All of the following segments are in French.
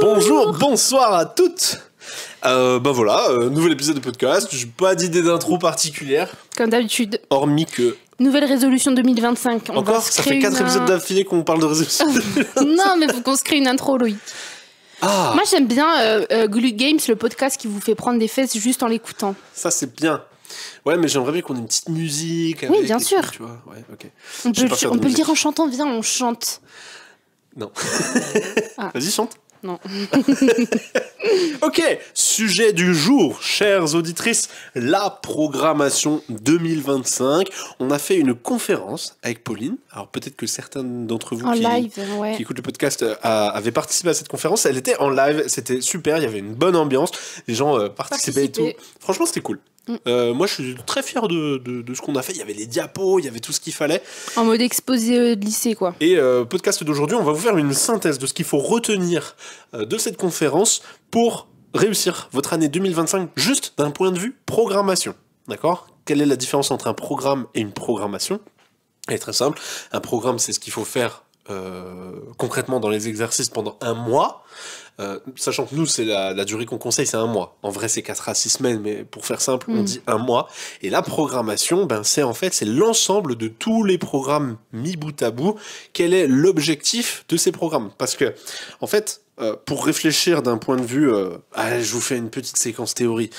Bonjour, bonsoir à toutes. Nouvel épisode de podcast. J'ai pas d'idée d'intro particulière. Comme d'habitude. Hormis que... Nouvelle résolution 2025. Encore, ça fait 4 épisodes d'affilée qu'on parle de résolution. Non, mais faut qu'on se crée une intro, Loïc. Ah. Moi, j'aime bien Good Games, le podcast qui vous fait prendre des fesses juste en l'écoutant. Ça, c'est bien. Ouais, mais j'aimerais bien qu'on ait une petite musique. Oui, bien sûr. Tu vois. Ouais, ok. On peut le dire en chantant. Viens, on chante. Non. Ah. Vas-y, chante. Non. Ok, sujet du jour, chères auditrices, la programmation 2025. On a fait une conférence avec Pauline. Alors peut-être que certains d'entre vous qui écoutent le podcast avaient participé à cette conférence. Elle était en live, c'était super, il y avait une bonne ambiance, les gens participaient et tout. Franchement, c'était cool. Moi, je suis très fier de ce qu'on a fait. Il y avait les diapos, il y avait tout ce qu'il fallait. En mode exposé de lycée, quoi. Et podcast d'aujourd'hui, on va vous faire une synthèse de ce qu'il faut retenir de cette conférence pour réussir votre année 2025 juste d'un point de vue programmation. D'accord ? Quelle est la différence entre un programme et une programmation ? Elle est très simple. Un programme, c'est ce qu'il faut faire concrètement dans les exercices pendant un mois. Sachant que nous, c'est la durée qu'on conseille, c'est un mois. En vrai, c'est 4 à 6 semaines, mais pour faire simple, on dit un mois. Et la programmation, c'est l'ensemble de tous les programmes mis bout à bout. Quel est l'objectif de ces programmes ? Parce que, en fait, pour réfléchir d'un point de vue... je vous fais une petite séquence théorie.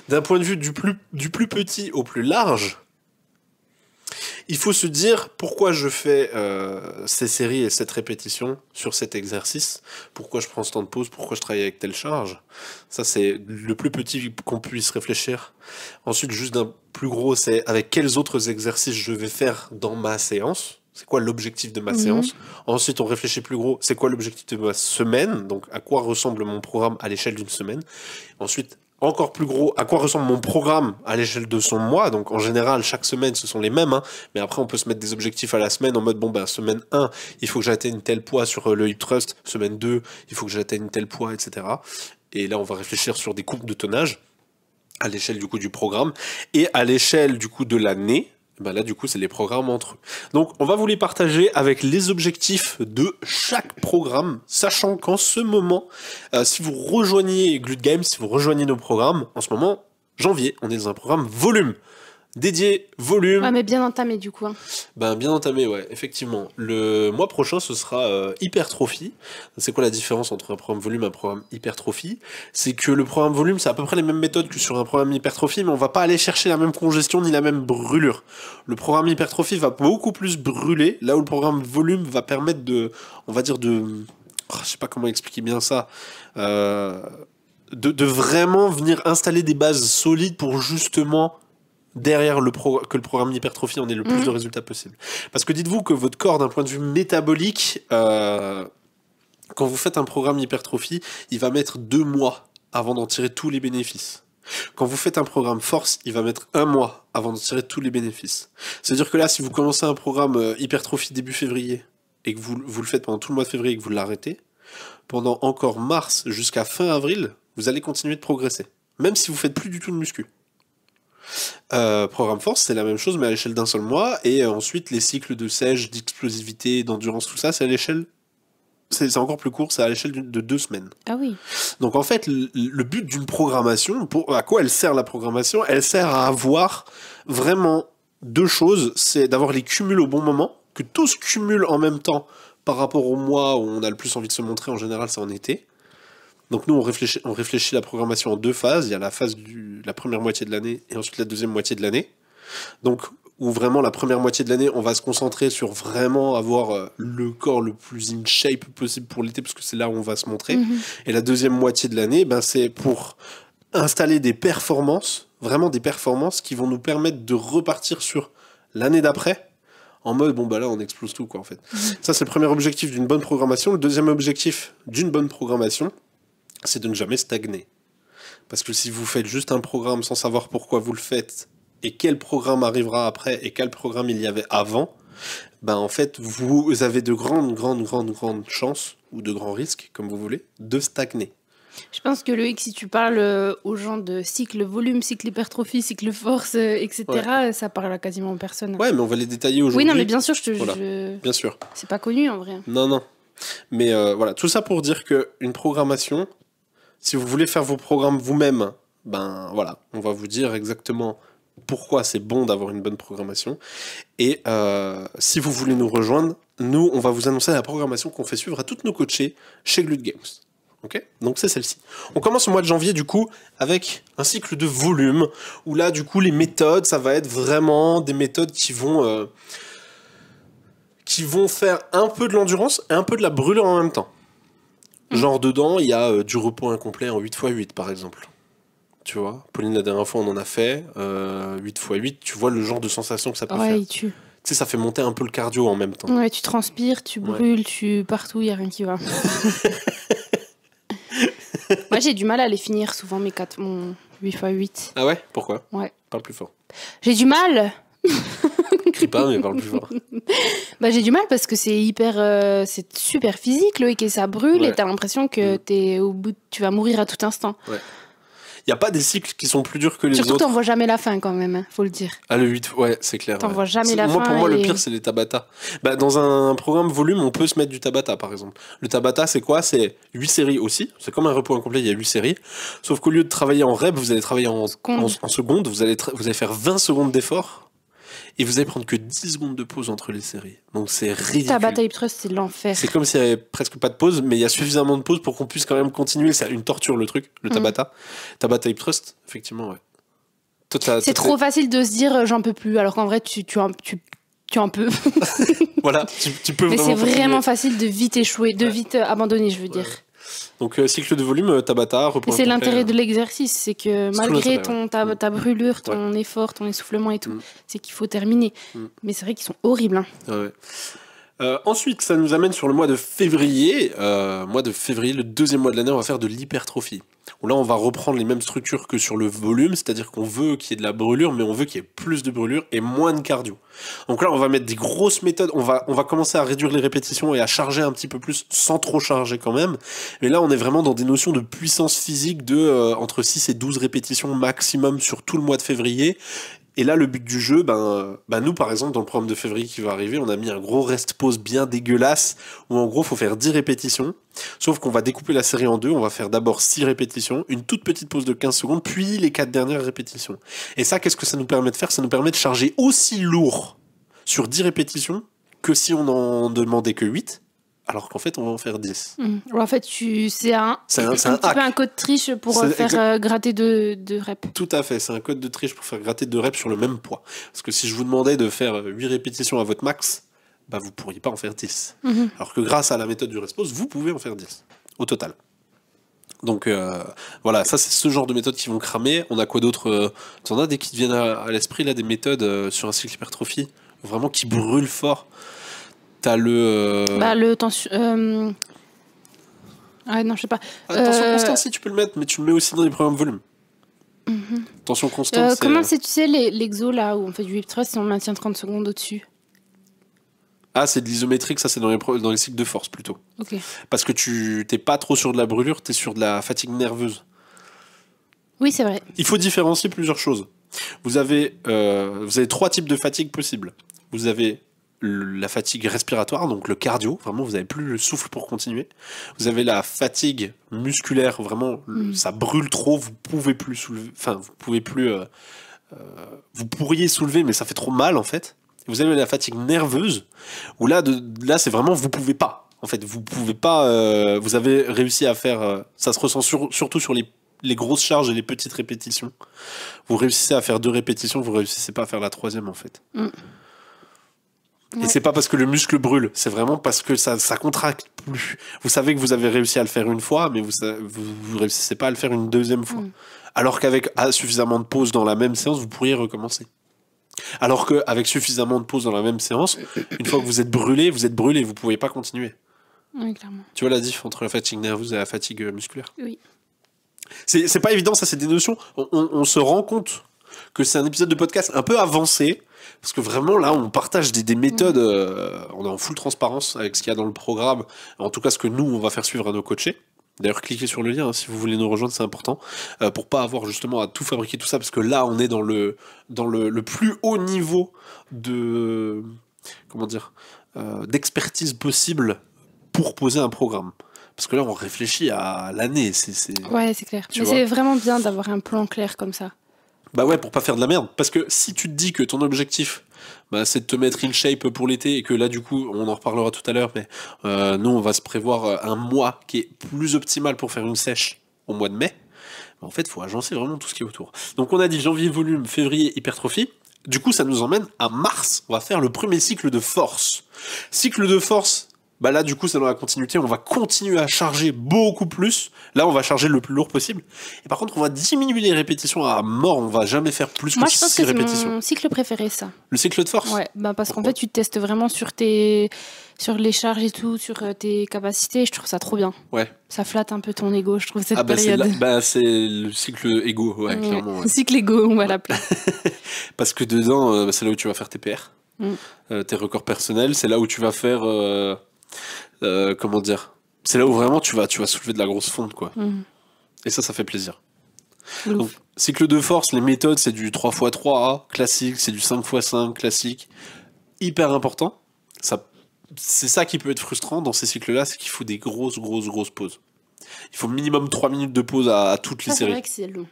D'un point de vue du plus petit au plus large... Il faut se dire pourquoi je fais ces séries et cette répétition sur cet exercice, pourquoi je prends ce temps de pause, pourquoi je travaille avec telle charge. Ça, c'est le plus petit qu'on puisse réfléchir. Ensuite, juste d'un plus gros, c'est avec quels autres exercices je vais faire dans ma séance. C'est quoi l'objectif de ma séance ? Ensuite, on réfléchit plus gros, c'est quoi l'objectif de ma semaine ? Donc, à quoi ressemble mon programme à l'échelle d'une semaine ? Ensuite, encore plus gros, à quoi ressemble mon programme à l'échelle de son mois. Donc en général, chaque semaine, ce sont les mêmes, mais après on peut se mettre des objectifs à la semaine en mode, semaine 1, il faut que j'atteigne tel poids sur le hip thrust, semaine 2, il faut que j'atteigne tel poids, etc. Et là, on va réfléchir sur des courbes de tonnage à l'échelle du coup du programme, et à l'échelle du coup de l'année. Là, du coup, c'est les programmes entre eux. Donc, on va vous les partager avec les objectifs de chaque programme, sachant qu'en ce moment, si vous rejoignez Good Games, si vous rejoignez nos programmes, en ce moment, janvier, on est dans un programme volume. Dédié volume. Ouais, mais bien entamé du coup. Bien entamé, ouais, effectivement. Le mois prochain, ce sera hypertrophie. C'est quoi la différence entre un programme volume et un programme hypertrophie ? C'est que le programme volume, c'est à peu près les mêmes méthodes que sur un programme hypertrophie, mais on va pas aller chercher la même congestion ni la même brûlure. Le programme hypertrophie va beaucoup plus brûler, là où le programme volume va permettre de... je sais pas comment expliquer bien ça. De vraiment venir installer des bases solides pour justement... derrière que le programme hypertrophie en ait le plus de résultats possible. Parce que dites-vous que votre corps, d'un point de vue métabolique, quand vous faites un programme hypertrophie, il va mettre 2 mois avant d'en tirer tous les bénéfices. Quand vous faites un programme force, il va mettre 1 mois avant d'en tirer tous les bénéfices. C'est-à-dire que là, si vous commencez un programme hypertrophie début février, et que vous le faites pendant tout le mois de février et que vous l'arrêtez, pendant encore mars jusqu'à fin avril, vous allez continuer de progresser. Même si vous faites plus du tout de muscu. Programme force, c'est la même chose mais à l'échelle d'un seul mois, et ensuite les cycles de sèche, d'explosivité, d'endurance, tout ça, c'est à l'échelle, c'est encore plus court, c'est à l'échelle de 2 semaines. Ah oui. Donc en fait, le but d'une programmation, à quoi elle sert la programmation ? Elle sert à avoir vraiment 2 choses, c'est d'avoir les cumuls au bon moment, que tout se cumule en même temps par rapport au mois où on a le plus envie de se montrer, en général c'est en été. Donc nous, on réfléchit la programmation en 2 phases. Il y a la phase la première moitié de l'année et ensuite la deuxième moitié de l'année. Donc, où vraiment la première moitié de l'année, on va se concentrer sur vraiment avoir le corps le plus in shape possible pour l'été, parce que c'est là où on va se montrer. Et la deuxième moitié de l'année, c'est pour installer des performances, vraiment des performances qui vont nous permettre de repartir sur l'année d'après, en mode, là, on explose tout, quoi, en fait. Ça, c'est le premier objectif d'une bonne programmation. Le deuxième objectif d'une bonne programmation, c'est de ne jamais stagner. Parce que si vous faites juste un programme sans savoir pourquoi vous le faites, et quel programme arrivera après, et quel programme il y avait avant, en fait, vous avez de grandes chances, ou de grands risques, comme vous voulez, de stagner. Je pense que Loïc, si tu parles aux gens de cycle volume, cycle hypertrophie, cycle force, etc., ça parle à quasiment personne. Ouais, mais on va les détailler aujourd'hui. Oui, non, mais bien sûr, Bien sûr. C'est pas connu en vrai. Non. Mais voilà, tout ça pour dire qu'une programmation, si vous voulez faire vos programmes vous-même, ben voilà, on va vous dire exactement pourquoi c'est bon d'avoir une bonne programmation. Et si vous voulez nous rejoindre, nous, on va vous annoncer la programmation qu'on fait suivre à toutes nos coachés chez Glut Games. Ok, donc c'est celle-ci. On commence au mois de janvier, du coup, avec un cycle de volume, où là, du coup, les méthodes, ça va être vraiment des méthodes qui vont faire un peu de l'endurance et un peu de la brûlure en même temps. Genre, dedans, il y a du repos incomplet en 8x8, par exemple. Tu vois, Pauline, la dernière fois, on en a fait 8x8. Tu vois le genre de sensation que ça peut faire. Ouais, tu sais, ça fait monter un peu le cardio en même temps. Ouais, tu transpires, tu brûles, partout, il n'y a rien qui va. Moi, j'ai du mal à les finir souvent, mon 8x8. Ah ouais? Pourquoi? Ouais. Parle plus fort. J'ai du mal. Crie pas, mais parle plus fort. Bah, j'ai du mal parce que c'est super physique, Loïc, et ça brûle, et t'as l'impression que t'es au bout, tu vas mourir à tout instant. Ouais. Il n'y a pas des cycles qui sont plus durs que les autres. Surtout, t'en vois jamais la fin quand même, hein, faut le dire. Ah, le 8, ouais, c'est clair. T'en vois jamais la fin. Pour moi, le pire, c'est les Tabata. Bah, dans un programme volume, on peut se mettre du Tabata, par exemple. Le Tabata, c'est quoi? C'est 8 séries aussi. C'est comme un repos incomplet, il y a 8 séries. Sauf qu'au lieu de travailler en rep, vous allez travailler en seconde. Vous allez faire 20 secondes d'effort. Et vous allez prendre que 10 secondes de pause entre les séries. Donc c'est ridicule. Tabata Hip Thrust, c'est l'enfer. C'est comme s'il n'y avait presque pas de pause, mais il y a suffisamment de pause pour qu'on puisse quand même continuer. C'est une torture, le truc, le Tabata. Tabata Hip Thrust, effectivement, ouais. C'est trop facile de se dire j'en peux plus, alors qu'en vrai, tu en peux. Voilà, tu peux mais vraiment. Mais c'est vraiment facile de vite échouer, de vite abandonner, je veux dire. Donc cycle de volume, Tabata, repos. C'est l'intérêt de l'exercice, c'est que malgré ta brûlure, ton effort, ton essoufflement et tout, c'est qu'il faut terminer. Mais c'est vrai qu'ils sont horribles. Hein. Ouais. Ensuite, ça nous amène sur le mois de février. Le deuxième mois de l'année, on va faire de l'hypertrophie. Où là, on va reprendre les mêmes structures que sur le volume, c'est-à-dire qu'on veut qu'il y ait de la brûlure, mais on veut qu'il y ait plus de brûlure et moins de cardio. Donc là, on va mettre des grosses méthodes, on va commencer à réduire les répétitions et à charger un petit peu plus, sans trop charger quand même. Mais là, on est vraiment dans des notions de puissance physique de entre 6 et 12 répétitions maximum sur tout le mois de février. Et là, le but du jeu, nous, par exemple, dans le programme de février qui va arriver, on a mis un gros rest-pause bien dégueulasse, où en gros, il faut faire 10 répétitions, sauf qu'on va découper la série en deux, on va faire d'abord 6 répétitions, une toute petite pause de 15 secondes, puis les 4 dernières répétitions. Et ça, qu'est-ce que ça nous permet de faire? Ça nous permet de charger aussi lourd sur 10 répétitions que si on en demandait que 8, alors qu'en fait, on va en faire 10. En fait, c'est un petit peu un code triche pour faire gratter de reps. Tout à fait, c'est un code de triche pour faire gratter 2 reps sur le même poids. Parce que si je vous demandais de faire 8 répétitions à votre max, vous ne pourriez pas en faire 10. Alors que grâce à la méthode du rest-pause, vous pouvez en faire 10 au total. Donc voilà, ça c'est ce genre de méthodes qui vont cramer. On a quoi d'autre? Tu en as des qui te viennent à l'esprit, là, des méthodes sur un cycle hypertrophie, vraiment qui brûlent fort. T'as le tension. Ah non, je sais pas. Tension constante, si tu peux le mettre, mais tu le mets aussi dans les programmes volume. Tension constante. Comment c'est, tu sais, l'exo là où on fait du hip thrust et on maintient 30 secondes au-dessus? Ah, c'est de l'isométrique, ça c'est dans les cycles de force plutôt. Ok. Parce que tu t'es pas trop sur de la brûlure, t'es sur de la fatigue nerveuse. Oui, c'est vrai. Il faut différencier plusieurs choses. Vous avez 3 types de fatigue possibles. Vous avez la fatigue respiratoire, donc le cardio, vraiment vous n'avez plus le souffle pour continuer. Vous avez la fatigue musculaire, vraiment ça brûle trop, vous pouvez plus soulever, vous pourriez soulever mais ça fait trop mal en fait. Vous avez la fatigue nerveuse où là c'est vraiment vous pouvez pas. En fait, vous pouvez pas, vous avez réussi à faire, ça se ressent surtout sur les grosses charges et les petites répétitions. Vous réussissez à faire 2 répétitions, vous réussissez pas à faire la 3e en fait. Et c'est pas parce que le muscle brûle, c'est vraiment parce que ça contracte plus. Vous savez que vous avez réussi à le faire une fois, mais vous réussissez pas à le faire une 2e fois. Alors qu'avec suffisamment de pauses dans la même séance, vous pourriez recommencer. Alors qu'avec suffisamment de pauses dans la même séance, une fois que vous êtes brûlé, vous pouvez pas continuer. Oui, clairement. Tu vois la diff entre la fatigue nerveuse et la fatigue musculaire? Oui. C'est pas évident, ça c'est des notions. On se rend compte que c'est un épisode de podcast un peu avancé. Parce que vraiment, là, on partage des méthodes, on est en full transparence avec ce qu'il y a dans le programme, en tout cas ce que nous, on va faire suivre à nos coachés. D'ailleurs, cliquez sur le lien, hein, si vous voulez nous rejoindre, c'est important, pour pas avoir justement à tout fabriquer tout ça, parce que là, on est dans le plus haut niveau de, d'expertise possible pour poser un programme. Parce que là, on réfléchit à l'année. Ouais, c'est clair. Mais c'est vraiment bien d'avoir un plan clair comme ça. Bah ouais, pour pas faire de la merde. Parce que si tu te dis que ton objectif, c'est de te mettre in shape pour l'été, et que là, du coup, on en reparlera tout à l'heure, mais nous, on va se prévoir un mois qui est plus optimal pour faire une sèche au mois de mai. En fait, il faut agencer vraiment tout ce qui est autour. Donc, on a dit janvier, volume, février, hypertrophie. Du coup, ça nous emmène à mars. On va faire le premier cycle de force. Cycle de force, là, du coup, c'est dans la continuité. On va continuer à charger beaucoup plus. Là, on va charger le plus lourd possible. Et par contre, on va diminuer les répétitions à mort. On va jamais faire plus que 6 répétitions. Moi, je pense que c'est mon cycle préféré, ça. Le cycle de force ? Ouais, parce qu'en fait, tu testes vraiment sur les charges et tout, sur tes capacités. Je trouve ça trop bien. Ouais. Ça flatte un peu ton ego, je trouve, cette période. C'est le cycle ego, clairement. Ouais. Cycle ego, on va l'appeler. Parce que dedans, c'est là où tu vas faire tes PR, tes records personnels. C'est là où tu vas faire... comment dire, c'est là où vraiment tu vas soulever de la grosse fonte, quoi. Et ça fait plaisir. Donc, cycle de force, les méthodes, c'est du 3x3 classique, c'est du 5x5 classique, hyper important. C'est ça qui peut être frustrant dans ces cycles-là, c'est qu'il faut des grosses pauses. Il faut minimum 3 minutes de pause à toutes les séries. C'est vrai que c'est long.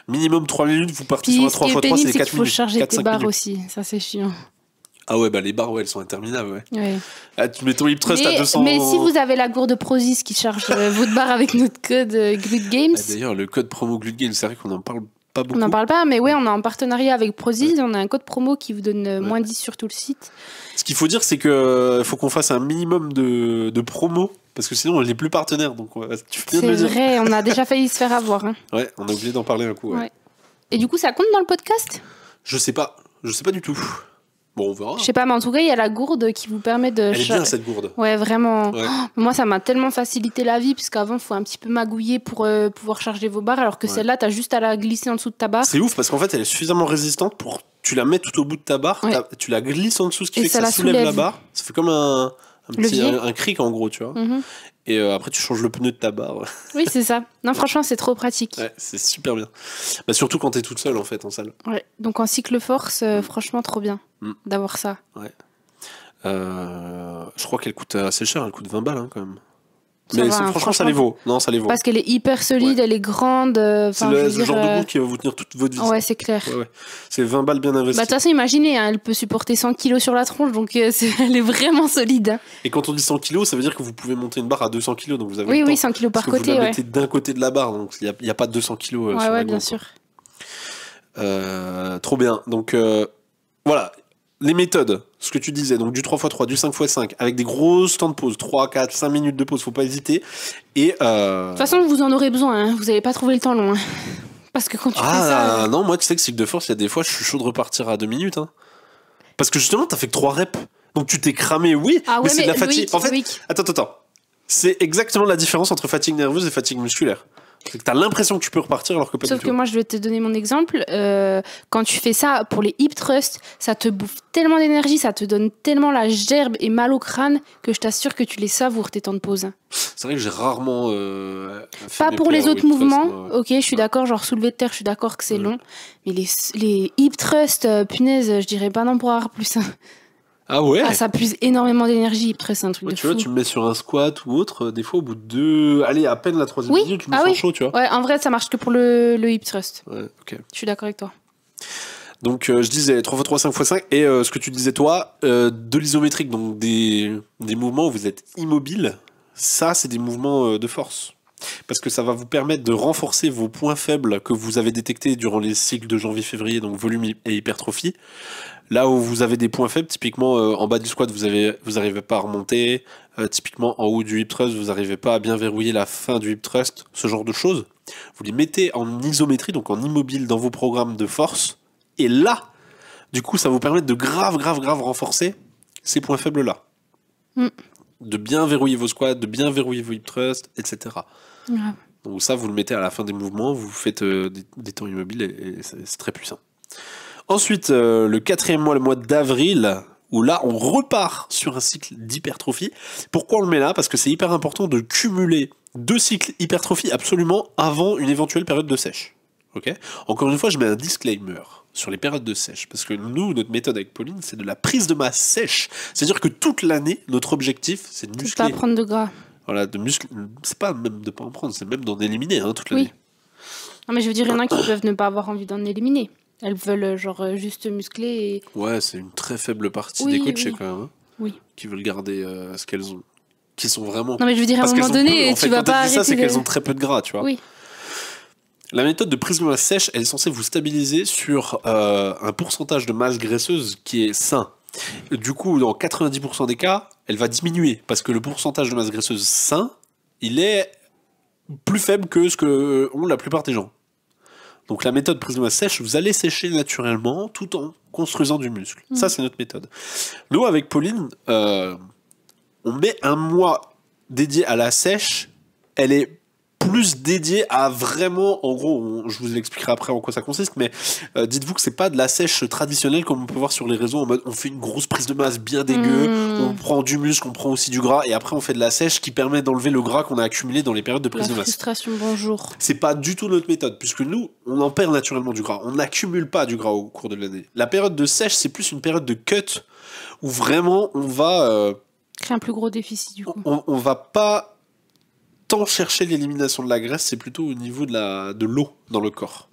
Minimum 3 minutes, vous partez sur un 3x3, c'est 4 minutes. Il faut charger tes barres aussi, ça c'est chiant. Ah ouais, les barres, elles sont interminables, ouais. Tu mets ton hip thrust à 200... Mais si vous avez la gourde Prozis qui charge votre barre avec notre code Glut Games... D'ailleurs, le code promo Glut Games, c'est vrai qu'on en parle pas beaucoup. On n'en parle pas, mais ouais, on a un partenariat avec Prozis, on a un code promo qui vous donne moins 10 sur tout le site. Ce qu'il faut dire, c'est qu'il faut qu'on fasse un minimum de promos, parce que sinon, on n'est plus partenaire. Donc, tu fais bien de le dire. C'est vrai, on a déjà failli se faire avoir. Hein. Ouais, on a oublié d'en parler un coup. Ouais. Et du coup, ça compte dans le podcast ? Je sais pas du tout. Bon, on verra. Je sais pas, mais en tout cas, il y a la gourde qui vous permet de... Elle est bien, cette gourde. Ouais, vraiment. Ouais. Oh, moi, ça m'a tellement facilité la vie, puisqu'avant, il faut un petit peu magouiller pour pouvoir charger vos barres, alors que celle-là, t'as juste à la glisser en dessous de ta barre. C'est ouf, parce qu'en fait, elle est suffisamment résistante pour... Tu la mets tout au bout de ta barre, tu la glisses en dessous, ce qui fait que ça soulève la barre. Ça fait comme un cric, en gros, tu vois. Et après, tu changes le pneu de ta barre. Oui, c'est ça. Non, franchement, c'est trop pratique. Ouais, c'est super bien. Surtout quand t'es toute seule, en fait, en salle. Ouais, donc en cycle force, franchement, trop bien d'avoir ça. Ouais. Je crois qu'elle coûte assez cher, elle coûte 20 balles, quand même. Mais franchement, ça les vaut. Non, ça les vaut. Parce qu'elle est hyper solide, elle est grande. C'est le genre de gourde qui va vous tenir toute votre vie. Ouais, c'est clair. Ouais. C'est 20 balles bien investies. De toute façon, imaginez, elle peut supporter 100 kilos sur la tronche, donc elle est vraiment solide. Hein. Et quand on dit 100 kilos, ça veut dire que vous pouvez monter une barre à 200 kilos. Donc vous avez oui, 100 kilos par côté. Vous la mettez d'un côté de la barre, donc il n'y a pas 200 kilos sur la gourde. Bien sûr. Trop bien. Donc voilà. Les méthodes, ce que tu disais, donc du 3x3, du 5x5, avec des grosses temps de pause, 3, 4, 5 minutes de pause, faut pas hésiter. Et de toute façon, vous en aurez besoin, hein. Vous n'allez pas trouver le temps long. Hein. Parce que quand tu fais ça... non, moi, tu sais que cycle de force, il y a des fois, je suis chaud de repartir à 2 minutes. Hein. Parce que justement, t'as fait que 3 reps. Donc tu t'es cramé, oui, mais c'est de la fatigue. En fait, attends. C'est exactement la différence entre fatigue nerveuse et fatigue musculaire. C'est que t'as l'impression que tu peux repartir alors que pas du tout. Sauf que moi, je vais te donner mon exemple. Quand tu fais ça pour les hip thrusts, ça te bouffe tellement d'énergie, ça te donne tellement la gerbe et mal au crâne que je t'assure que tu les savoures tes temps de pause. C'est vrai que j'ai rarement... pas pour les autres mouvements, ok, je suis d'accord, genre soulever de terre, je suis d'accord que c'est long. Mais les hip thrusts, punaise, je dirais pas non pour avoir plus. Ah ouais. Ça puise énormément d'énergie, c'est un truc de tu fou. vois, tu me mets sur un squat ou autre, des fois au bout de à peine la 3e minute, tu me sens chaud, tu vois. Ouais, en vrai, ça marche que pour le hip thrust. Ouais, ok. Je suis d'accord avec toi. Donc, je disais 3x3, 5x5, et ce que tu disais toi, de l'isométrique, donc des mouvements où vous êtes immobile, ça, c'est des mouvements de force. Parce que ça va vous permettre de renforcer vos points faibles que vous avez détectés durant les cycles de janvier-février, donc volume et hypertrophie. Là où vous avez des points faibles, typiquement en bas du squat, vous n'arrivez pas à remonter. Typiquement en haut du hip thrust, vous n'arrivez pas à bien verrouiller la fin du hip thrust, ce genre de choses. Vous les mettez en isométrie, donc en immobile dans vos programmes de force. Et là, du coup, ça vous permet de grave renforcer ces points faibles-là. De bien verrouiller vos squats, de bien verrouiller vos hip thrusts, etc. Donc ça, vous le mettez à la fin des mouvements, vous faites des temps immobiles et c'est très puissant. Ensuite, le 4e mois, le mois d'avril, où là, on repart sur un cycle d'hypertrophie. Pourquoi on le met là ? Parce que c'est hyper important de cumuler 2 cycles hypertrophie absolument avant une éventuelle période de sèche. Okay ? Encore une fois, je mets un disclaimer sur les périodes de sèche. Parce que nous, notre méthode avec Pauline, c'est de la prise de masse sèche. C'est-à-dire que toute l'année, notre objectif, c'est de C'est muscler. pas prendre de gras. Voilà, de muscler. C'est pas même de pas en prendre, c'est même d'en éliminer toute l'année. Non, mais je veux dire, il y en a qui peuvent ne pas avoir envie d'en éliminer. Elles veulent juste muscler et... Ouais, c'est une très faible partie Oui, des coachés oui. quand même, Oui. qui veulent garder ce qu'elles ont. Qui sont vraiment. Non, mais je veux dire, à un Parce moment qu'elles ont donné, peu, en tu fait, vas quand pas elle dit ça, c'est arrêter qu'elles ont très peu de gras, tu vois. Oui. La méthode de prise de masse sèche, elle est censée vous stabiliser sur un pourcentage de masse graisseuse qui est sain. Du coup, dans 90% des cas, elle va diminuer parce que le pourcentage de masse graisseuse sain, il est plus faible que ce que ont la plupart des gens. Donc la méthode prise de masse sèche, vous allez sécher naturellement tout en construisant du muscle. Ça, c'est notre méthode. Nous, avec Pauline, on met un mois dédié à la sèche. Elle est plus dédiée à vraiment, en gros, je vous expliquerai après en quoi ça consiste, mais dites-vous que c'est pas de la sèche traditionnelle comme on peut voir sur les réseaux en mode on fait une grosse prise de masse bien dégueu, on prend du muscle, on prend aussi du gras et après on fait de la sèche qui permet d'enlever le gras qu'on a accumulé dans les périodes de prise La de masse. frustration, bonjour. C'est pas du tout notre méthode, puisque nous, on en perd naturellement du gras. On n'accumule pas du gras au cours de l'année. La période de sèche, c'est plus une période de cut, où vraiment, on va... Créer un plus gros déficit, du coup. on va pas tant chercher l'élimination de la graisse, c'est plutôt au niveau de l'eau dans le corps.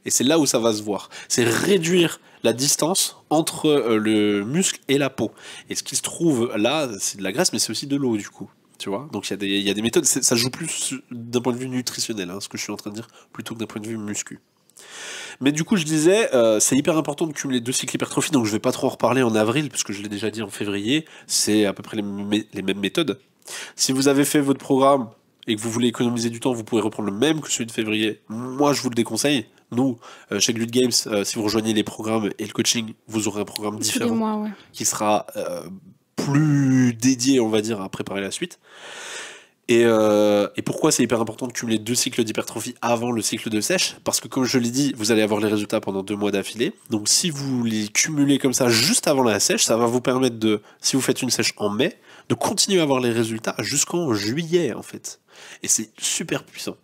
Et c'est là où ça va se voir. C'est réduire la distance entre le muscle et la peau. Et ce qui se trouve là, c'est de la graisse, mais c'est aussi de l'eau, du coup. Tu vois, donc il y a des méthodes, ça joue plus d'un point de vue nutritionnel, ce que je suis en train de dire, plutôt que d'un point de vue muscu. Mais du coup, je disais, c'est hyper important de cumuler 2 cycles hypertrophie, donc je vais pas trop en reparler en avril, puisque je l'ai déjà dit en février, c'est à peu près les mêmes méthodes. Si vous avez fait votre programme et que vous voulez économiser du temps, vous pouvez reprendre le même que celui de février. Moi, je vous le déconseille. Nous, chez Glut Games, si vous rejoignez les programmes et le coaching, vous aurez un programme différent Tous les mois, ouais. qui sera plus dédié, on va dire, à préparer la suite. Et pourquoi c'est hyper important de cumuler 2 cycles d'hypertrophie avant le cycle de sèche? Parce que comme je l'ai dit, vous allez avoir les résultats pendant 2 mois d'affilée. Donc si vous les cumulez comme ça juste avant la sèche, ça va vous permettre de, si vous faites une sèche en mai, de continuer à avoir les résultats jusqu'en juillet en fait. Et c'est super puissant.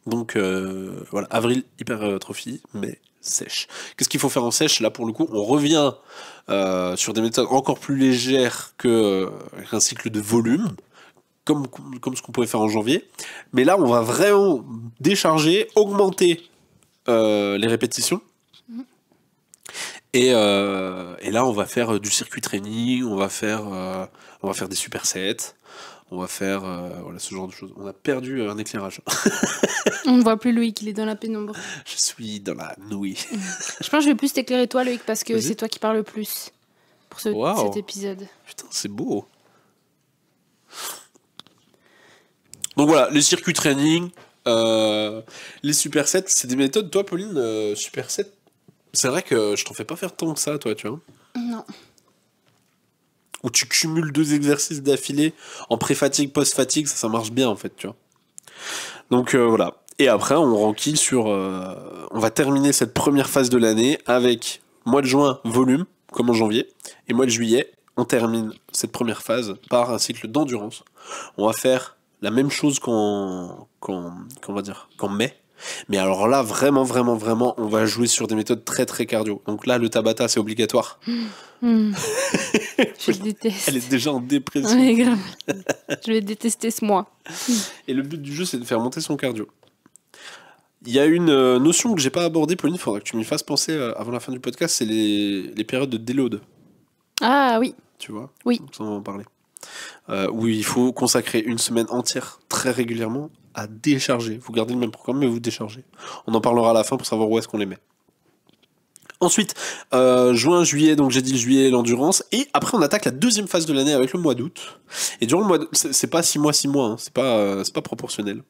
Donc voilà, avril hypertrophie, mai sèche. Qu'est-ce qu'il faut faire en sèche? Là pour le coup, on revient sur des méthodes encore plus légères qu'un cycle de volume. Comme ce qu'on pouvait faire en janvier. Mais là, on va vraiment décharger, augmenter les répétitions. Et là, on va faire du circuit training, on va faire des supersets, on va faire voilà, ce genre de choses. On a perdu un éclairage. On ne voit plus Loïc, il est dans la pénombre. Je suis dans la nouille. Je pense que je vais plus t'éclairer toi, Loïc, parce que Vas-y. c'est toi qui parles le plus pour cet épisode. Putain, c'est beau. Donc voilà, les circuits training, les supersets, c'est des méthodes. Toi, Pauline, superset, c'est vrai que je t'en fais pas faire tant que ça, toi, tu vois. Non. Où tu cumules 2 exercices d'affilée en pré-fatigue, post-fatigue, ça marche bien, en fait, tu vois. Donc voilà. Et après, on renquille sur... on va terminer cette première phase de l'année avec mois de juin, volume, comme en janvier, et mois de juillet, on termine cette première phase par un cycle d'endurance. On va faire la même chose qu'en mai. Mais alors là, vraiment, on va jouer sur des méthodes très, très cardio. Donc là, le Tabata, c'est obligatoire. Je déteste. Elle est déjà en dépression. Ouais, grave. Je vais détester ce mois. Et le but du jeu, c'est de faire monter son cardio. Il y a une notion que j'ai pas abordée, Pauline, il faudra que tu m'y fasses penser avant la fin du podcast, c'est les périodes de déload. Ah oui. Tu vois? Oui. Donc ça, on va en parler. Où il faut consacrer une semaine entière, très régulièrement, à décharger. Vous gardez le même programme, mais vous déchargez. On en parlera à la fin pour savoir où est-ce qu'on les met. Ensuite, juin, juillet, donc j'ai dit le juillet, l'endurance. Et après, on attaque la deuxième phase de l'année avec le mois d'août. Et durant le mois d'août, c'est pas 6 mois, hein, c'est pas proportionnel.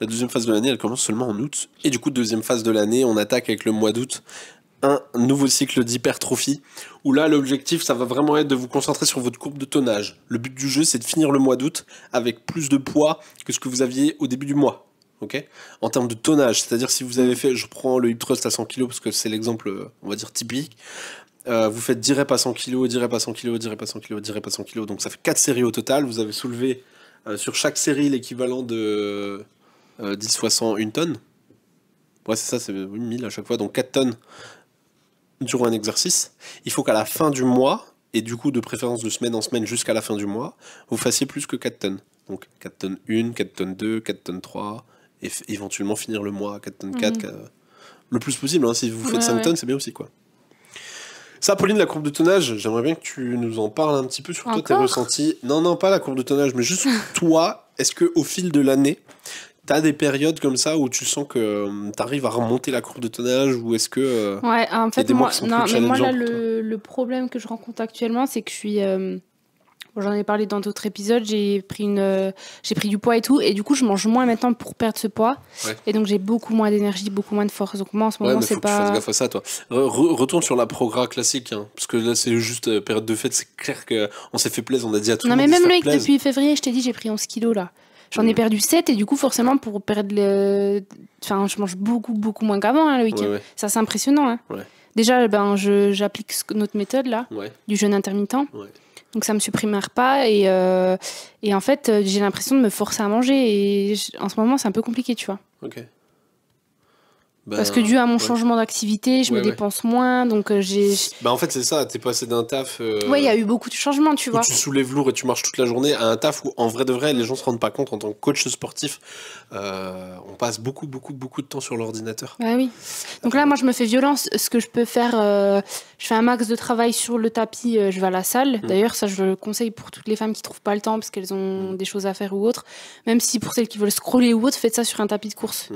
La deuxième phase de l'année, elle commence seulement en août. Et du coup, deuxième phase de l'année, on attaque avec le mois d'août un nouveau cycle d'hypertrophie, où là, l'objectif, ça va vraiment être de vous concentrer sur votre courbe de tonnage. Le but du jeu, c'est de finir le mois d'août avec plus de poids que ce que vous aviez au début du mois. Okay, en termes de tonnage, c'est-à-dire si vous avez fait, je prends le hip thrust à 100 kg parce que c'est l'exemple, on va dire, typique, vous faites 10 reps à 100 kg, 10 reps à 100 kg, 10 reps à 100 kg, 10 reps à 100 kg, donc ça fait 4 séries au total, vous avez soulevé sur chaque série l'équivalent de 10 fois 100, 1 tonne. Ouais, c'est ça, c'est 1000 à chaque fois, donc 4 tonnes durant un exercice, il faut qu'à la fin du mois, et du coup de préférence de semaine en semaine jusqu'à la fin du mois, vous fassiez plus que 4 tonnes. Donc 4 tonnes 1, 4 tonnes 2, 4 tonnes 3, et éventuellement finir le mois à 4 tonnes 4, le plus possible. Hein. Si vous faites 5 tonnes, c'est bien aussi, quoi. Ça, Pauline, la courbe de tonnage, j'aimerais bien que tu nous en parles un petit peu sur toi, tes ressentis. Non, pas la courbe de tonnage, mais juste toi, est-ce qu'au fil de l'année, t'as des périodes comme ça où tu sens que t'arrives à remonter la courbe de tonnage, ou est-ce que ouais, en fait, moi là, challengeants le problème que je rencontre actuellement, c'est que je suis... j'en ai parlé dans d'autres épisodes, j'ai pris du poids et tout, et du coup je mange moins maintenant pour perdre ce poids, et donc j'ai beaucoup moins d'énergie, beaucoup moins de force. Donc moi en ce moment c'est pas... faut que tu fasses gaffe à ça, toi. Retourne sur la progra classique, hein, parce que là c'est juste période de fête, c'est clair qu'on s'est fait plaisir, on a dit à tout le monde. Non mais même Loïc, depuis février, je t'ai dit, j'ai pris 11 kilos là. J'en ai perdu 7, et du coup forcément pour perdre enfin je mange beaucoup moins qu'avant, hein, Loïc. Ouais. Ça c'est impressionnant, hein. Ouais. Déjà j'applique notre méthode là, du jeûne intermittent. Ouais. Donc ça me supprime un repas, et en fait j'ai l'impression de me forcer à manger, et en ce moment c'est un peu compliqué, tu vois. Ok. Parce que dû à mon changement d'activité, je me dépense moins, donc j'ai... en fait c'est ça, t'es passé d'un taf... Ouais, il y a eu beaucoup de changements, tu vois. Tu soulèves lourd et tu marches toute la journée, à un taf où en vrai de vrai, les gens se rendent pas compte, en tant que coach sportif, on passe beaucoup de temps sur l'ordinateur. Ouais, oui. Donc là, moi je me fais violence. Ce que je peux faire, je fais un max de travail sur le tapis, je vais à la salle. D'ailleurs, ça je le conseille pour toutes les femmes qui trouvent pas le temps parce qu'elles ont des choses à faire ou autre. Même si pour celles qui veulent scroller ou autre, faites ça sur un tapis de course.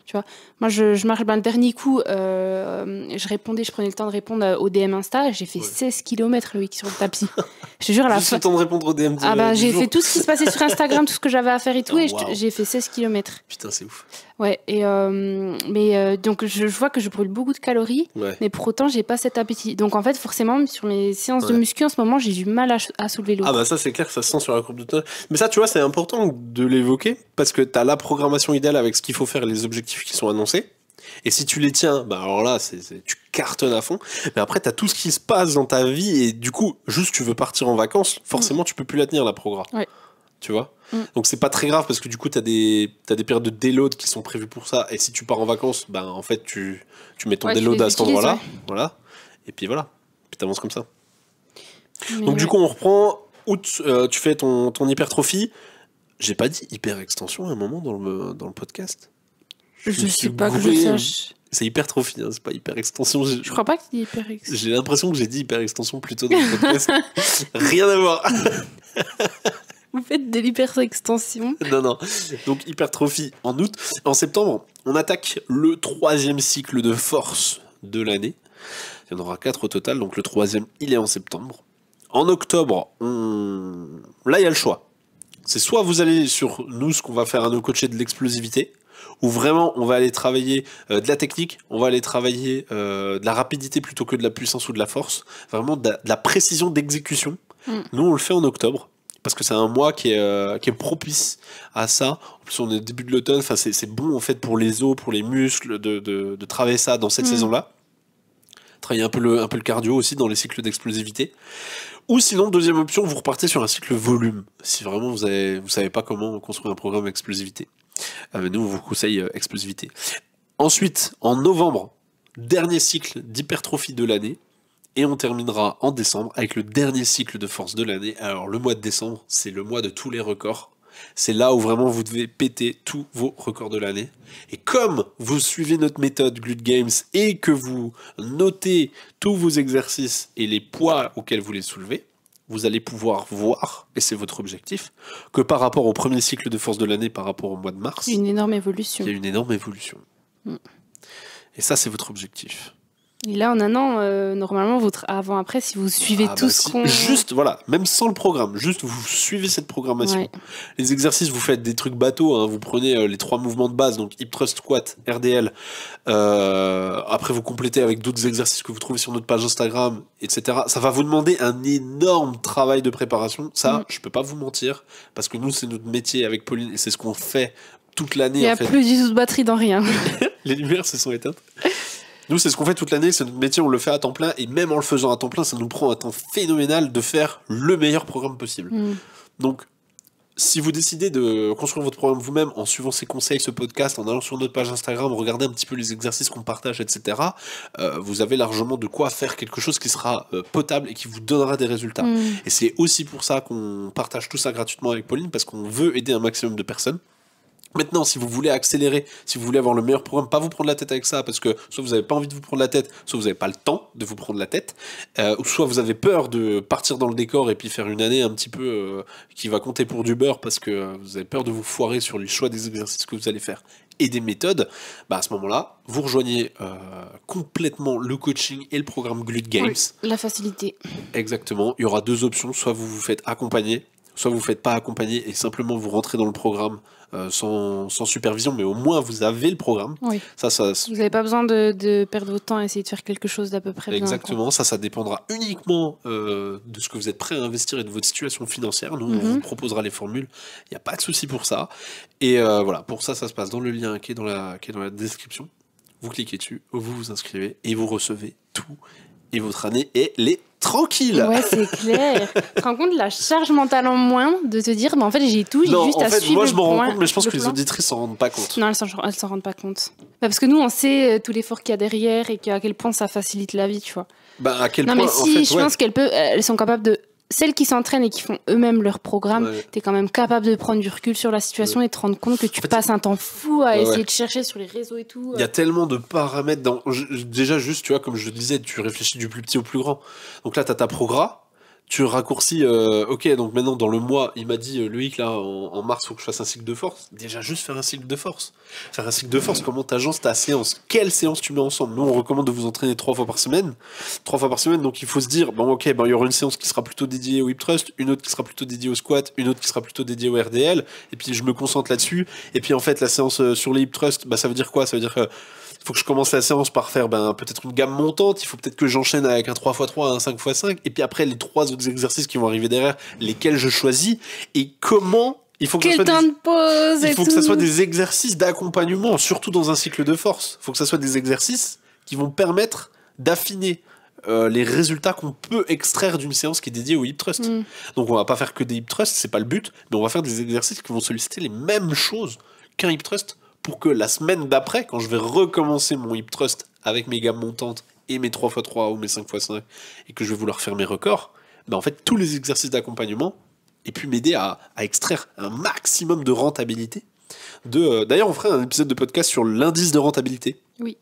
Tu vois, moi je marche, le dernier coup, je prenais le temps de répondre au DM Insta, j'ai fait 16 km le week sur le tapis. Je te jure, à la fin. Le temps de répondre au DM. J'ai fait tout ce qui se passait sur Instagram, tout ce que j'avais à faire et tout, j'ai fait 16 km. Putain, c'est ouf. Ouais, et donc je vois que je brûle beaucoup de calories, mais pour autant j'ai pas cet appétit. Donc en fait, forcément, sur mes séances de muscu en ce moment, j'ai du mal à soulever lourd. Ah bah ça c'est clair que ça se sent sur la courbe de tonnage. Mais ça, tu vois, c'est important de l'évoquer parce que t'as la programmation idéale avec ce qu'il faut faire et les objectifs qui sont annoncés. Et si tu les tiens, bah alors là, tu cartonnes à fond. Mais après, t'as tout ce qui se passe dans ta vie et du coup, juste tu veux partir en vacances, forcément tu peux plus la tenir la progra. Ouais. Tu vois. Donc c'est pas très grave parce que du coup t'as des périodes de déload qui sont prévues pour ça, et si tu pars en vacances, ben en fait tu mets ton déload à cet endroit-là, voilà, et puis voilà, puis t'avances comme ça. Mais donc du coup on reprend, août, tu fais ton hypertrophie. J'ai pas dit hyper extension à un moment dans le podcast. Je sais pas que je sache. C'est hypertrophie, hein, c'est pas hyper extension. Je crois pas que tu dis hyper extension. J'ai l'impression que j'ai dit hyper extension plutôt dans le podcast. Rien à voir. Vous faites de l'hyper-extension. Non. Donc hypertrophie en août. En septembre, on attaque le 3e cycle de force de l'année. Il y en aura 4 au total, donc le 3e, il est en septembre. En octobre, là, il y a le choix. C'est soit vous allez sur nous, ce qu'on va faire à nos coachés, de l'explosivité, où vraiment on va aller travailler de la technique, on va aller travailler de la rapidité plutôt que de la puissance ou de la force, vraiment de la précision d'exécution. Nous, on le fait en octobre. Parce que c'est un mois qui est propice à ça. En plus, on est au début de l'automne. Enfin, c'est bon en fait pour les os, pour les muscles, de travailler ça dans cette saison-là. Travailler un peu le cardio aussi dans les cycles d'explosivité. Ou sinon, deuxième option, vous repartez sur un cycle volume. Si vraiment vous savez pas comment construire un programme explosivité. Nous, on vous conseille explosivité. Ensuite, en novembre, dernier cycle d'hypertrophie de l'année. Et on terminera en décembre avec le dernier cycle de force de l'année. Alors le mois de décembre, c'est le mois de tous les records. C'est là où vraiment vous devez péter tous vos records de l'année. Et comme vous suivez notre méthode Glut Games et que vous notez tous vos exercices et les poids auxquels vous les soulevez, vous allez pouvoir voir, et c'est votre objectif, que par rapport au premier cycle de force de l'année, par rapport au mois de mars, il y a une énorme évolution. Il y a une énorme évolution. Et ça, c'est votre objectif. Et là, en un an, normalement, votre avant-après, si vous suivez tout ce qu'on... Juste, voilà, même sans le programme, juste vous suivez cette programmation. Ouais. Les exercices, vous faites des trucs bateaux, hein, vous prenez les 3 mouvements de base, donc hip thrust, squat, RDL. Après, vous complétez avec d'autres exercices que vous trouvez sur notre page Instagram, etc. Ça va vous demander un énorme travail de préparation. Ça, je peux pas vous mentir, parce que nous, c'est notre métier avec Pauline, et c'est ce qu'on fait toute l'année. Il n'y a plus du tout de batterie dans rien. Les lumières se sont éteintes. Nous, c'est ce qu'on fait toute l'année, c'est notre métier, on le fait à temps plein, et même en le faisant à temps plein, ça nous prend un temps phénoménal de faire le meilleur programme possible. Donc, Si vous décidez de construire votre programme vous-même en suivant ces conseils, ce podcast, en allant sur notre page Instagram, regarder un petit peu les exercices qu'on partage, etc., vous avez largement de quoi faire quelque chose qui sera potable et qui vous donnera des résultats. Et c'est aussi pour ça qu'on partage tout ça gratuitement avec Pauline, parce qu'on veut aider un maximum de personnes. Maintenant, si vous voulez accélérer, si vous voulez avoir le meilleur programme, pas vous prendre la tête avec ça, parce que soit vous n'avez pas envie de vous prendre la tête, soit vous n'avez pas le temps de vous prendre la tête, ou soit vous avez peur de partir dans le décor et puis faire une année un petit peu qui va compter pour du beurre, parce que vous avez peur de vous foirer sur le choix des exercices que vous allez faire et des méthodes, bah à ce moment-là, vous rejoignez complètement le coaching et le programme Glut Games. Oui, la facilité. Exactement, il y aura 2 options, soit vous vous faites accompagner, soit vous ne faites pas accompagner et simplement vous rentrez dans le programme sans supervision, mais au moins vous avez le programme. Oui. Ça, vous n'avez pas besoin de perdre votre temps à essayer de faire quelque chose d'à peu près bien. Exactement, ça dépendra uniquement de ce que vous êtes prêt à investir et de votre situation financière. Nous, on vous proposera les formules, il n'y a pas de souci pour ça. Et voilà, pour ça, ça se passe dans le lien qui est dans la description. Vous cliquez dessus, vous vous inscrivez et vous recevez tout. Et votre année, elle est tranquille. Ouais, c'est clair. Tu te rends compte de la charge mentale en moins de te dire, mais en fait, j'ai tout, j'ai juste à suivre. Moi, je m'en rends point, compte, mais je pense que plan. les auditrices s'en rendent pas compte. Non, elles s'en rendent pas compte. Bah, parce que nous, on sait tout l'effort qu'il y a derrière et à quel point ça facilite la vie, tu vois. Bah, à quel non, point, mais si, en fait, je pense qu'elles sont capables de. Celles qui s'entraînent et qui font eux-mêmes leur programme, t'es quand même capable de prendre du recul sur la situation et te rendre compte que tu passes un temps fou à essayer de chercher sur les réseaux et tout. Il y a tellement de paramètres dans. Déjà, juste, tu vois, comme je le disais, tu réfléchis du plus petit au plus grand. Donc là, t'as ta progrès. Tu raccourcis, ok, donc maintenant dans le mois, il m'a dit, Loïc, là, en mars, il faut que je fasse un cycle de force. Déjà, juste faire un cycle de force. Faire un cycle de force, comment t'agences ta séance? Quelle séance tu mets ensemble? Nous, on recommande de vous entraîner 3 fois par semaine. 3 fois par semaine, donc il faut se dire, bon, ok, il y aura une séance qui sera plutôt dédiée au hip thrust, une autre qui sera plutôt dédiée au squat, une autre qui sera plutôt dédiée au RDL, et puis je me concentre là-dessus. Et puis en fait, la séance sur les hip thrust, ça veut dire quoi? Ça veut dire que il faut que je commence la séance par faire peut-être une gamme montante, il faut peut-être que j'enchaîne avec un 3x3, un 5x5, et puis après les 3 autres exercices qui vont arriver derrière, lesquels je choisis, et comment il faut que Quel temps de pause il faut que ça soit des exercices d'accompagnement, surtout dans un cycle de force. Il faut que ça soit des exercices qui vont permettre d'affiner les résultats qu'on peut extraire d'une séance qui est dédiée au hip thrust. Donc on va pas faire que des hip thrust, c'est pas le but, mais on va faire des exercices qui vont solliciter les mêmes choses qu'un hip thrust, pour que la semaine d'après, quand je vais recommencer mon hip thrust avec mes gammes montantes et mes 3x3 ou mes 5x5, et que je vais vouloir faire mes records, en fait, tous les exercices d'accompagnement aient pu m'aider à extraire un maximum de rentabilité. D'ailleurs, on ferait un épisode de podcast sur l'indice de rentabilité. Oui.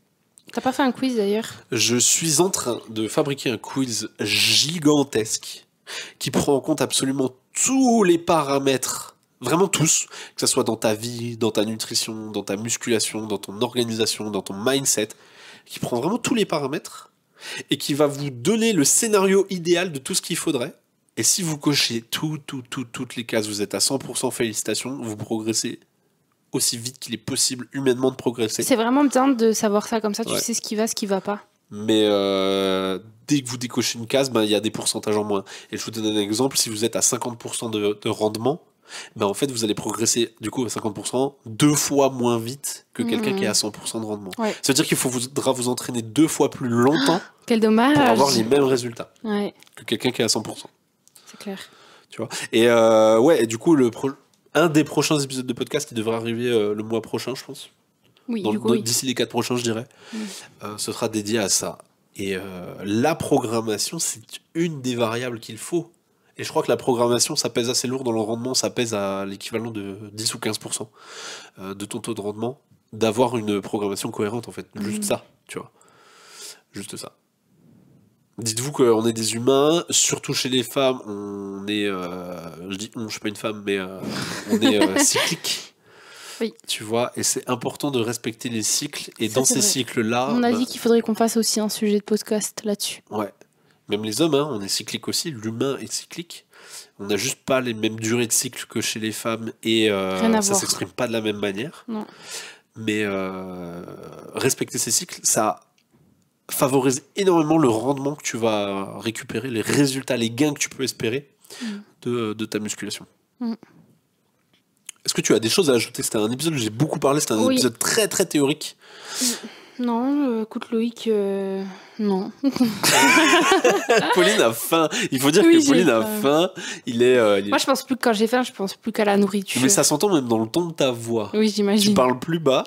T'as pas fait un quiz d'ailleurs? Je suis en train de fabriquer un quiz gigantesque qui prend en compte absolument tous les paramètres. Vraiment tous, que ce soit dans ta vie, dans ta nutrition, dans ta musculation, dans ton organisation, dans ton mindset, qui prend vraiment tous les paramètres et qui va vous donner le scénario idéal de tout ce qu'il faudrait. Et si vous cochez toutes les cases, vous êtes à 100%, félicitations, vous progressez aussi vite qu'il est possible humainement de progresser. C'est vraiment bien de savoir ça, comme ça tu sais ce qui va pas. Mais dès que vous décochez une case, il y a des pourcentages en moins. Et je vous donne un exemple, si vous êtes à 50% de rendement, en fait vous allez progresser du coup à 50% 2 fois moins vite que quelqu'un qui est à 100% de rendement. Ça veut dire qu'il faudra vous entraîner 2 fois plus longtemps. Quel dommage. Pour avoir les mêmes résultats que quelqu'un qui est à 100%. C'est clair. Tu vois. Et et du coup un des prochains épisodes de podcast qui devrait arriver le mois prochain, je pense. Oui, d'ici les 4 prochains, je dirais. Ce sera dédié à ça. Et la programmation, c'est une des variables qu'il faut. Et je crois que la programmation, ça pèse assez lourd dans le rendement, ça pèse à l'équivalent de 10 ou 15% de ton taux de rendement, d'avoir une programmation cohérente, en fait. Juste ça, tu vois. Juste ça. Dites-vous qu'on est des humains, surtout chez les femmes, on est... je dis je suis pas une femme, mais on est cyclique. Oui. Tu vois, et c'est important de respecter les cycles, et ça, dans ces cycles-là... On a dit qu'il faudrait qu'on fasse aussi un sujet de podcast là-dessus. Ouais. Même les hommes, on est cyclique aussi, l'humain est cyclique. On n'a juste pas les mêmes durées de cycle que chez les femmes et ça s'exprime pas de la même manière. Non. Mais respecter ces cycles, ça favorise énormément le rendement que tu vas récupérer, les résultats, les gains que tu peux espérer de ta musculation. Est-ce que tu as des choses à ajouter? C'était un épisode où j'ai beaucoup parlé, c'était un épisode très très théorique. Non, écoute Loïc, non. Pauline a faim. Il faut dire Oui, que j'ai Pauline a faim. faim. Il est. Moi, je pense plus que quand j'ai faim, je pense plus qu'à la nourriture. Mais ça s'entend même dans le ton de ta voix. Oui, Tu j'imagine. parles plus bas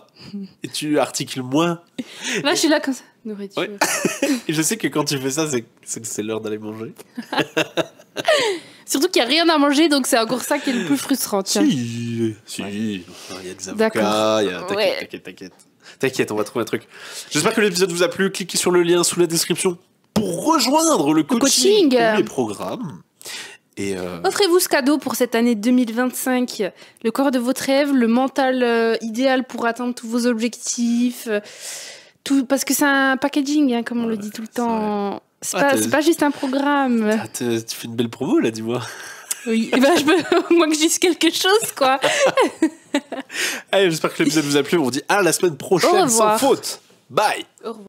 et tu articules moins. Là, je suis là comme ça. Nourriture. Ouais. Et je sais que quand tu fais ça, c'est l'heure d'aller manger. Surtout qu'il n'y a rien à manger, donc c'est encore ça qui est le plus frustrant. Tiens. Si, il y a des D'accord. avocats, Ouais. T'inquiète, on va trouver un truc. J'espère que l'épisode vous a plu. Cliquez sur le lien sous la description pour rejoindre le coaching coaching. ou les programmes. Et Offrez-vous ce cadeau pour cette année 2025. Le corps de votre rêve, le mental idéal pour atteindre tous vos objectifs. Tout, parce que c'est un packaging, hein, comme on le dit tout le temps. C'est pas juste un programme. tu fais une belle promo là, dis-moi. Oui, et ben je peux au moins que je dise quelque chose, quoi. Allez, j'espère que l'épisode vous a plu. On vous dit à la semaine prochaine sans faute. Bye. Au revoir.